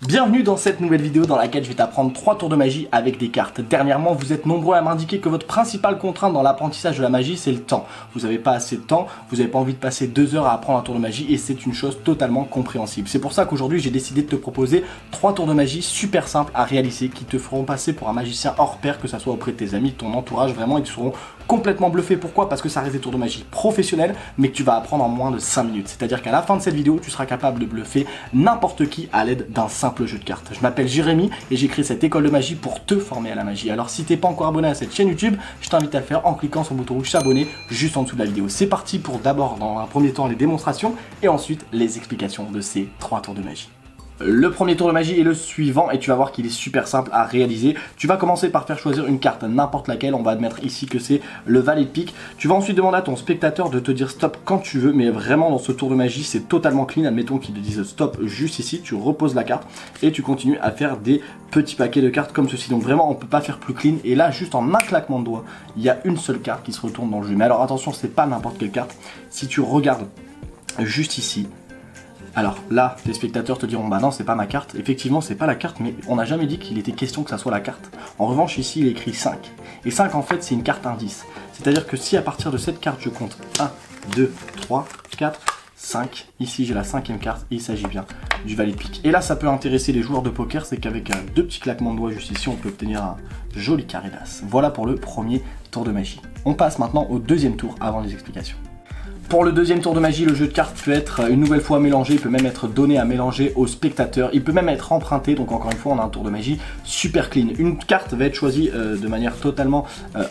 Bienvenue dans cette nouvelle vidéo dans laquelle je vais t'apprendre 3 tours de magie avec des cartes. Dernièrement, vous êtes nombreux à m'indiquer que votre principale contrainte dans l'apprentissage de la magie, c'est le temps. Vous n'avez pas assez de temps, vous n'avez pas envie de passer 2 heures à apprendre un tour de magie et c'est une chose totalement compréhensible. C'est pour ça qu'aujourd'hui, j'ai décidé de te proposer 3 tours de magie super simples à réaliser qui te feront passer pour un magicien hors pair, que ça soit auprès de tes amis, de ton entourage, vraiment, ils seront complètement bluffés. Pourquoi? Parce que ça reste des tours de magie professionnels, mais que tu vas apprendre en moins de 5 minutes. C'est-à-dire qu'à la fin de cette vidéo, tu seras capable de bluffer n'importe qui à l'aide d'un simple jeu de cartes. Je m'appelle Jérémy et j'ai créé cette école de magie pour te former à la magie. Alors si t'es pas encore abonné à cette chaîne YouTube, je t'invite à le faire en cliquant sur le bouton rouge s'abonner juste en dessous de la vidéo. C'est parti pour d'abord dans un premier temps les démonstrations et ensuite les explications de ces 3 tours de magie. Le premier tour de magie est le suivant et tu vas voir qu'il est super simple à réaliser. Tu vas commencer par faire choisir une carte, n'importe laquelle. On va admettre ici que c'est le valet de pique. Tu vas ensuite demander à ton spectateur de te dire stop quand tu veux, mais vraiment dans ce tour de magie c'est totalement clean. Admettons qu'il te dise stop juste ici, tu reposes la carte et tu continues à faire des petits paquets de cartes comme ceci. Donc vraiment on peut pas faire plus clean et là juste en un claquement de doigts il y a une seule carte qui se retourne dans le jeu. Mais alors attention, c'est pas n'importe quelle carte. Si tu regardes juste ici, alors là, les spectateurs te diront bah non c'est pas ma carte, effectivement c'est pas la carte, mais on n'a jamais dit qu'il était question que ça soit la carte. En revanche ici il est écrit 5, et 5 en fait c'est une carte indice, c'est à dire que si à partir de cette carte je compte 1, 2, 3, 4, 5, ici j'ai la 5e carte et il s'agit bien du valet de pique. Et là ça peut intéresser les joueurs de poker, c'est qu'avec deux petits claquements de doigts juste ici on peut obtenir un joli carré d'as. Voilà pour le premier tour de magie. On passe maintenant au deuxième tour avant les explications. Pour le deuxième tour de magie, le jeu de cartes peut être une nouvelle fois mélangé, il peut même être donné à mélanger aux spectateurs, il peut même être emprunté, donc encore une fois on a un tour de magie super clean. Une carte va être choisie de manière totalement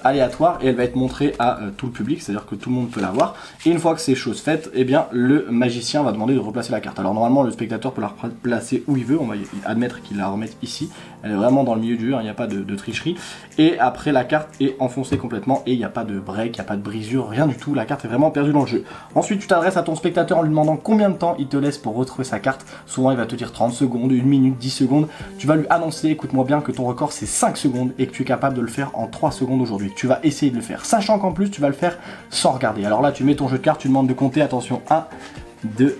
aléatoire et elle va être montrée à tout le public, c'est-à-dire que tout le monde peut la voir. Et une fois que c'est chose faite, eh bien le magicien va demander de replacer la carte. Alors normalement le spectateur peut la replacer où il veut, on va admettre qu'il la remette ici, elle est vraiment dans le milieu du jeu, il n'y a pas de tricherie. Et après la carte est enfoncée complètement et il n'y a pas de break, il n'y a pas de brisure, rien du tout, la carte est vraiment perdue dans le jeu. Ensuite tu t'adresses à ton spectateur en lui demandant combien de temps il te laisse pour retrouver sa carte. Souvent il va te dire 30 secondes, 1 minute, 10 secondes. Tu vas lui annoncer, écoute-moi bien, que ton record c'est 5 secondes et que tu es capable de le faire en 3 secondes aujourd'hui. Tu vas essayer de le faire, sachant qu'en plus tu vas le faire sans regarder. Alors là tu mets ton jeu de cartes, tu demandes de compter, attention, 1, 2,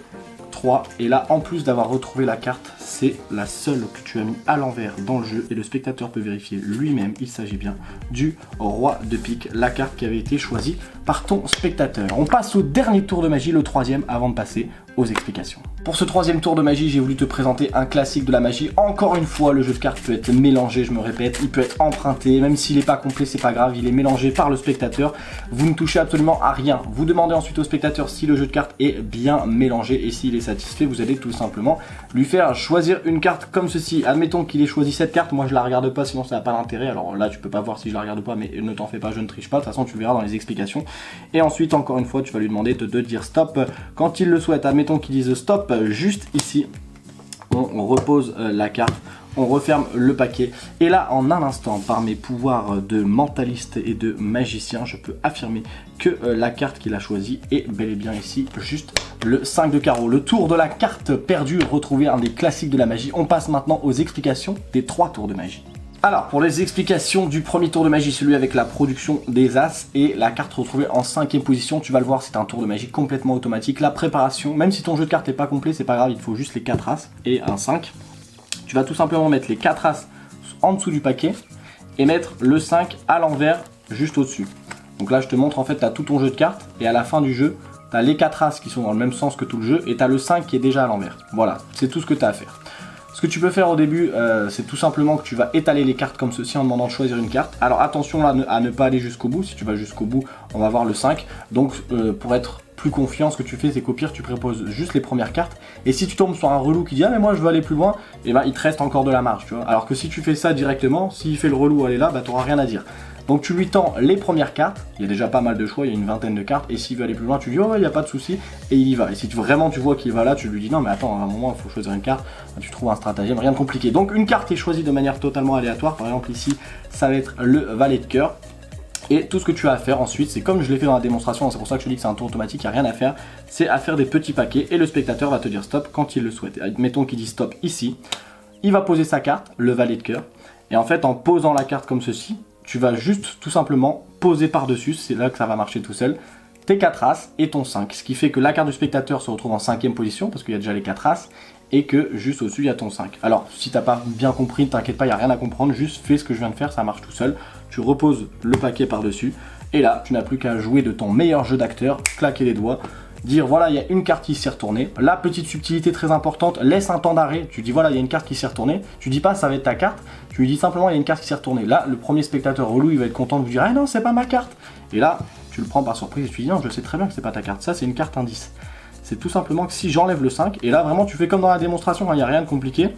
3, et là en plus d'avoir retrouvé la carte, c'est la seule que tu as mis à l'envers dans le jeu et le spectateur peut vérifier lui-même, il s'agit bien du roi de pique, la carte qui avait été choisie par ton spectateur. On passe au dernier tour de magie, le troisième, avant de passer aux explications. Pour ce troisième tour de magie, j'ai voulu te présenter un classique de la magie. Encore une fois, le jeu de cartes peut être mélangé, je me répète, il peut être emprunté, même s'il n'est pas complet, c'est pas grave, il est mélangé par le spectateur. Vous ne touchez absolument à rien. Vous demandez ensuite au spectateur si le jeu de cartes est bien mélangé et s'il est satisfait, vous allez tout simplement lui faire choisir une carte comme ceci. Admettons qu'il ait choisi cette carte, moi je la regarde pas, sinon ça n'a pas d'intérêt. Alors là, tu peux pas voir si je la regarde ou pas, mais ne t'en fais pas, je ne triche pas, de toute façon tu le verras dans les explications. Et ensuite, encore une fois, tu vas lui demander de dire stop quand il le souhaite. Admettons qu'il dise stop juste ici, on repose la carte, on referme le paquet et là en un instant, par mes pouvoirs de mentaliste et de magicien, je peux affirmer que la carte qu'il a choisie est bel et bien ici, juste le 5 de carreau. Le tour de la carte perdue, retrouver un des classiques de la magie. On passe maintenant aux explications des 3 tours de magie. Alors, pour les explications du premier tour de magie, celui avec la production des As et la carte retrouvée en 5e position, tu vas le voir, c'est un tour de magie complètement automatique. La préparation, même si ton jeu de cartes n'est pas complet, c'est pas grave, il faut juste les 4 As et un 5. Tu vas tout simplement mettre les 4 As en dessous du paquet et mettre le 5 à l'envers juste au-dessus. Donc là, je te montre, en fait, tu as tout ton jeu de cartes et à la fin du jeu, tu as les 4 As qui sont dans le même sens que tout le jeu et tu as le 5 qui est déjà à l'envers. Voilà, c'est tout ce que tu as à faire. Ce que tu peux faire au début, c'est tout simplement que tu vas étaler les cartes comme ceci en demandant de choisir une carte. Alors attention là à ne pas aller jusqu'au bout, si tu vas jusqu'au bout, on va voir le 5. Donc pour être plus confiant, ce que tu fais, c'est qu'au pire, tu proposes juste les premières cartes. Et si tu tombes sur un relou qui dit « Ah mais moi je veux aller plus loin », et ben il te reste encore de la marge, tu vois. Alors que si tu fais ça directement, s'il fait le relou, aller là, bah t'auras rien à dire. Donc tu lui tends les premières cartes, il y a déjà pas mal de choix, il y a une vingtaine de cartes, et s'il veut aller plus loin, tu lui dis oh il n'y a pas de souci, et il y va. Et si vraiment tu vois qu'il va là, tu lui dis non mais attends, à un moment il faut choisir une carte, tu trouves un stratagème, rien de compliqué. Donc une carte est choisie de manière totalement aléatoire, par exemple ici ça va être le valet de cœur. Et tout ce que tu as à faire ensuite, c'est comme je l'ai fait dans la démonstration, c'est pour ça que je te dis que c'est un tour automatique, il n'y a rien à faire, c'est à faire des petits paquets, et le spectateur va te dire stop quand il le souhaite. Mettons qu'il dit stop ici, il va poser sa carte, le valet de cœur, et en fait en posant la carte comme ceci, tu vas juste tout simplement poser par-dessus, c'est là que ça va marcher tout seul, tes 4 As et ton 5. Ce qui fait que la carte du spectateur se retrouve en 5e position, parce qu'il y a déjà les 4 As, et que juste au-dessus il y a ton 5. Alors si t'as pas bien compris, ne t'inquiète pas, il n'y a rien à comprendre, juste fais ce que je viens de faire, ça marche tout seul. Tu reposes le paquet par-dessus, et là tu n'as plus qu'à jouer de ton meilleur jeu d'acteur, claquer les doigts, dire voilà il y a une carte qui s'est retournée. La petite subtilité très importante, laisse un temps d'arrêt, tu dis voilà il y a une carte qui s'est retournée, tu dis pas ça va être ta carte, tu lui dis simplement il y a une carte qui s'est retournée. Là le premier spectateur relou il va être content de vous dire ah non c'est pas ma carte, et là tu le prends par surprise et tu dis non je sais très bien que c'est pas ta carte, ça c'est une carte indice. C'est tout simplement que si j'enlève le 5, et là vraiment tu fais comme dans la démonstration, il n'y a rien de compliqué,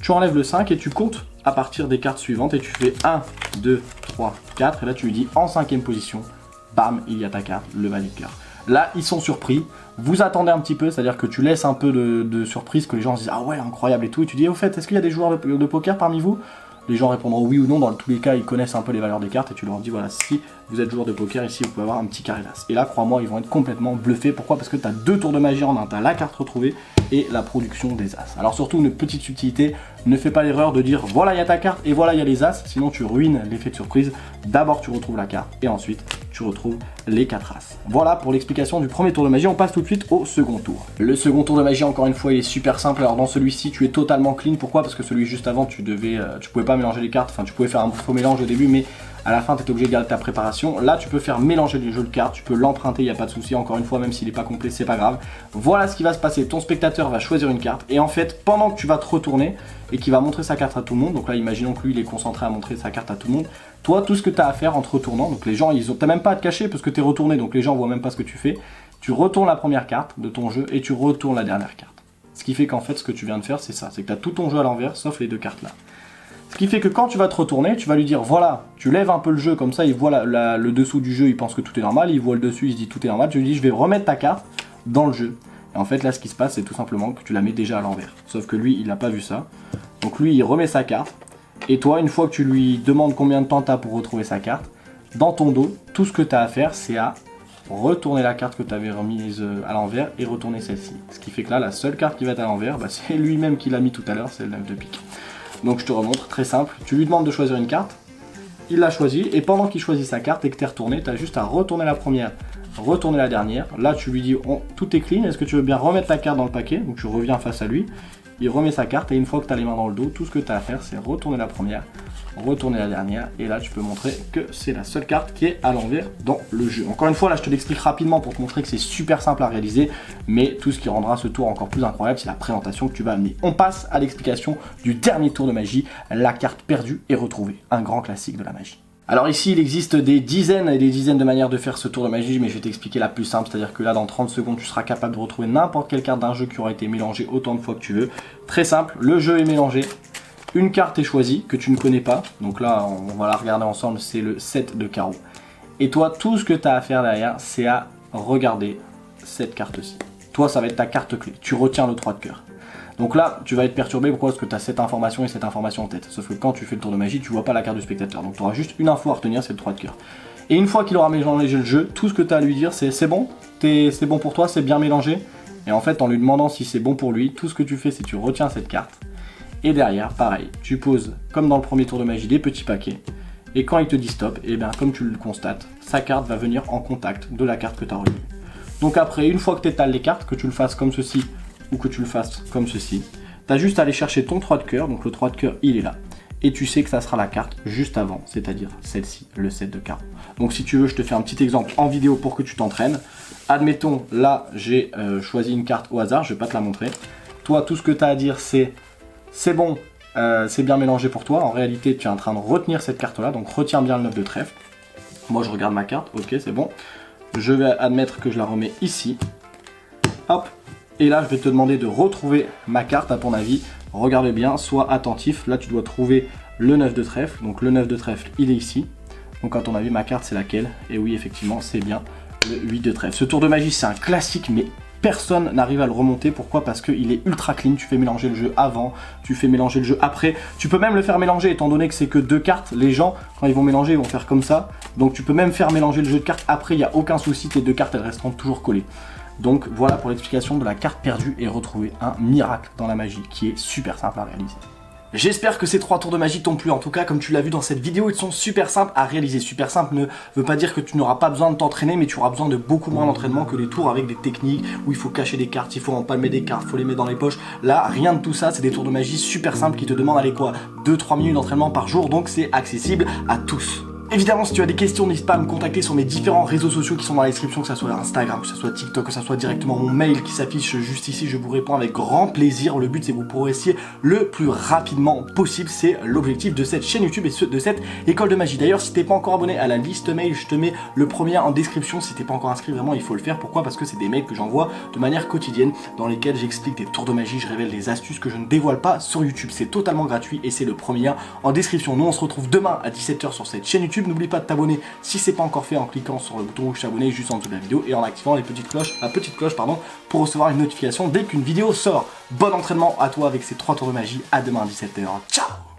tu enlèves le 5 et tu comptes à partir des cartes suivantes et tu fais 1, 2, 3, 4 et là tu lui dis en 5e position, bam, il y a ta carte, le valet de cœur. Là ils sont surpris, vous attendez un petit peu, c'est à dire que tu laisses un peu de surprise, que les gens se disent ah ouais incroyable et tout, et tu dis au fait est-ce qu'il y a des joueurs de poker parmi vous? Les gens répondront oui ou non, dans tous les cas ils connaissent un peu les valeurs des cartes et tu leur dis voilà si vous êtes joueur de poker ici vous pouvez avoir un petit carré d'as. Et là crois-moi ils vont être complètement bluffés, pourquoi? Parce que tu as 2 tours de magie en un, tu as la carte retrouvée et la production des as. Alors surtout une petite subtilité, ne fais pas l'erreur de dire voilà il y a ta carte et voilà il y a les as, sinon tu ruines l'effet de surprise. D'abord tu retrouves la carte et ensuite tu retrouves les 4 as. Voilà pour l'explication du premier tour de magie, on passe tout de suite au second tour. Le second tour de magie encore une fois il est super simple, alors dans celui-ci tu es totalement clean, pourquoi? Parce que celui juste avant tu pouvais pas mélanger les cartes, enfin tu pouvais faire un faux mélange au début mais à la fin tu étais obligé de garder ta préparation. Là tu peux faire mélanger les jeux de cartes, tu peux l'emprunter, il n'y a pas de souci, encore une fois même s'il n'est pas complet c'est pas grave. Voilà ce qui va se passer, ton spectateur va choisir une carte et en fait pendant que tu vas te retourner et qu'il va montrer sa carte à tout le monde, donc là imaginons que lui il est concentré à montrer sa carte à tout le monde, toi tout ce que tu as à faire en te retournant, donc les gens t'as même pas à te cacher parce que tu es retourné donc les gens voient même pas ce que tu fais, tu retournes la première carte de ton jeu et tu retournes la dernière carte. Ce qui fait qu'en fait ce que tu viens de faire c'est ça, c'est que tu as tout ton jeu à l'envers sauf les 2 cartes là. Ce qui fait que quand tu vas te retourner, tu vas lui dire voilà, tu lèves un peu le jeu comme ça, il voit le dessous du jeu, il pense que tout est normal, il voit le dessus, il se dit tout est normal, tu lui dis je vais remettre ta carte dans le jeu. Et en fait là ce qui se passe c'est tout simplement que tu la mets déjà à l'envers. Sauf que lui il n'a pas vu ça. Donc lui il remet sa carte, et toi une fois que tu lui demandes combien de temps tu as pour retrouver sa carte, dans ton dos, tout ce que tu as à faire c'est à retourner la carte que tu avais remise à l'envers et retourner celle-ci. Ce qui fait que là la seule carte qui va être à l'envers, c'est lui-même qui l'a mis tout à l'heure, c'est le 9 de pique. Donc je te remontre, très simple, tu lui demandes de choisir une carte, il l'a choisie, et pendant qu'il choisit sa carte et que tu es retourné, tu as juste à retourner la première, retourner la dernière. Là tu lui dis tout est clean, est-ce que tu veux bien remettre ta carte dans le paquet? Donc tu reviens face à lui, il remet sa carte et une fois que tu as les mains dans le dos, tout ce que tu as à faire c'est retourner la première, retourner la dernière, et là tu peux montrer que c'est la seule carte qui est à l'envers dans le jeu. Encore une fois là je te l'explique rapidement pour te montrer que c'est super simple à réaliser, mais tout ce qui rendra ce tour encore plus incroyable c'est la présentation que tu vas amener. On passe à l'explication du dernier tour de magie, la carte perdue et retrouvée, un grand classique de la magie. Alors ici il existe des dizaines et des dizaines de manières de faire ce tour de magie, mais je vais t'expliquer la plus simple, c'est à dire que là dans 30 secondes tu seras capable de retrouver n'importe quelle carte d'un jeu qui aura été mélangée autant de fois que tu veux. Très simple, le jeu est mélangé, une carte est choisie que tu ne connais pas, donc là on va la regarder ensemble, c'est le 7 de carreau. Et toi tout ce que tu as à faire derrière c'est à regarder cette carte-ci. Toi ça va être ta carte clé, tu retiens le 3 de cœur. Donc là, tu vas être perturbé, pourquoi? Parce que tu as cette information et cette information en tête. Sauf que quand tu fais le tour de magie, tu vois pas la carte du spectateur. Donc tu auras juste une info à retenir, c'est le 3 de cœur. Et une fois qu'il aura mélangé le jeu, tout ce que tu as à lui dire, c'est bon, c'est bon pour toi, c'est bien mélangé. Et en fait, en lui demandant si c'est bon pour lui, tout ce que tu fais, c'est que tu retiens cette carte. Et derrière, pareil, tu poses, comme dans le premier tour de magie, des petits paquets. Et quand il te dit stop, et bien comme tu le constates, sa carte va venir en contact de la carte que tu as retenue. Donc après, une fois que tu étales les cartes, que tu le fasses comme ceci, ou que tu le fasses comme ceci, tu as juste à aller chercher ton 3 de cœur, donc le 3 de cœur il est là, et tu sais que ça sera la carte juste avant, c'est-à-dire celle-ci, le 7 de carreau. Donc si tu veux, je te fais un petit exemple en vidéo pour que tu t'entraînes. Admettons, là j'ai choisi une carte au hasard, je vais pas te la montrer. Toi, tout ce que tu as à dire c'est bon, c'est bien mélangé pour toi. En réalité, tu es en train de retenir cette carte-là, donc retiens bien le 9 de trèfle. Moi je regarde ma carte, ok c'est bon. Je vais admettre que je la remets ici. Hop. Et là, je vais te demander de retrouver ma carte à ton avis. Regarde bien, sois attentif. Là, tu dois trouver le 9 de trèfle. Donc le 9 de trèfle, il est ici. Donc à ton avis, ma carte, c'est laquelle? Et oui, effectivement, c'est bien le 8 de trèfle. Ce tour de magie, c'est un classique, mais personne n'arrive à le remonter. Pourquoi? Parce qu'il est ultra clean. Tu fais mélanger le jeu avant, tu fais mélanger le jeu après. Tu peux même le faire mélanger, étant donné que c'est que 2 cartes. Les gens, quand ils vont mélanger, ils vont faire comme ça. Donc tu peux même faire mélanger le jeu de cartes après. Il n'y a aucun souci, tes 2 cartes, elles resteront toujours collées. Donc voilà pour l'explication de la carte perdue et retrouvée, un miracle dans la magie qui est super simple à réaliser. J'espère que ces 3 tours de magie t'ont plu. En tout cas, comme tu l'as vu dans cette vidéo, ils sont super simples à réaliser. Super simple ne veut pas dire que tu n'auras pas besoin de t'entraîner, mais tu auras besoin de beaucoup moins d'entraînement que les tours avec des techniques où il faut cacher des cartes, il faut empalmer des cartes, il faut les mettre dans les poches. Là, rien de tout ça, c'est des tours de magie super simples qui te demandent aller quoi 2-3 minutes d'entraînement par jour, donc c'est accessible à tous. Évidemment, si tu as des questions, n'hésite pas à me contacter sur mes différents réseaux sociaux qui sont dans la description, que ce soit Instagram, que ce soit TikTok, que ce soit directement mon mail qui s'affiche juste ici, je vous réponds avec grand plaisir. Le but, c'est que vous progressiez le plus rapidement possible, c'est l'objectif de cette chaîne YouTube et de cette école de magie. D'ailleurs, si t'es pas encore abonné à la liste mail, je te mets le premier en description. Si t'es pas encore inscrit, vraiment, il faut le faire. Pourquoi? Parce que c'est des mails que j'envoie de manière quotidienne, dans lesquels j'explique des tours de magie, je révèle des astuces que je ne dévoile pas sur YouTube. C'est totalement gratuit et c'est le premier en description. Nous, on se retrouve demain à 17 h sur cette chaîne YouTube. N'oublie pas de t'abonner si c'est pas encore fait en cliquant sur le bouton rouge s'abonner juste en dessous de la vidéo et en activant la petite cloche pour recevoir une notification dès qu'une vidéo sort. Bon entraînement à toi avec ces 3 tours de magie. À demain à 17 h. Ciao!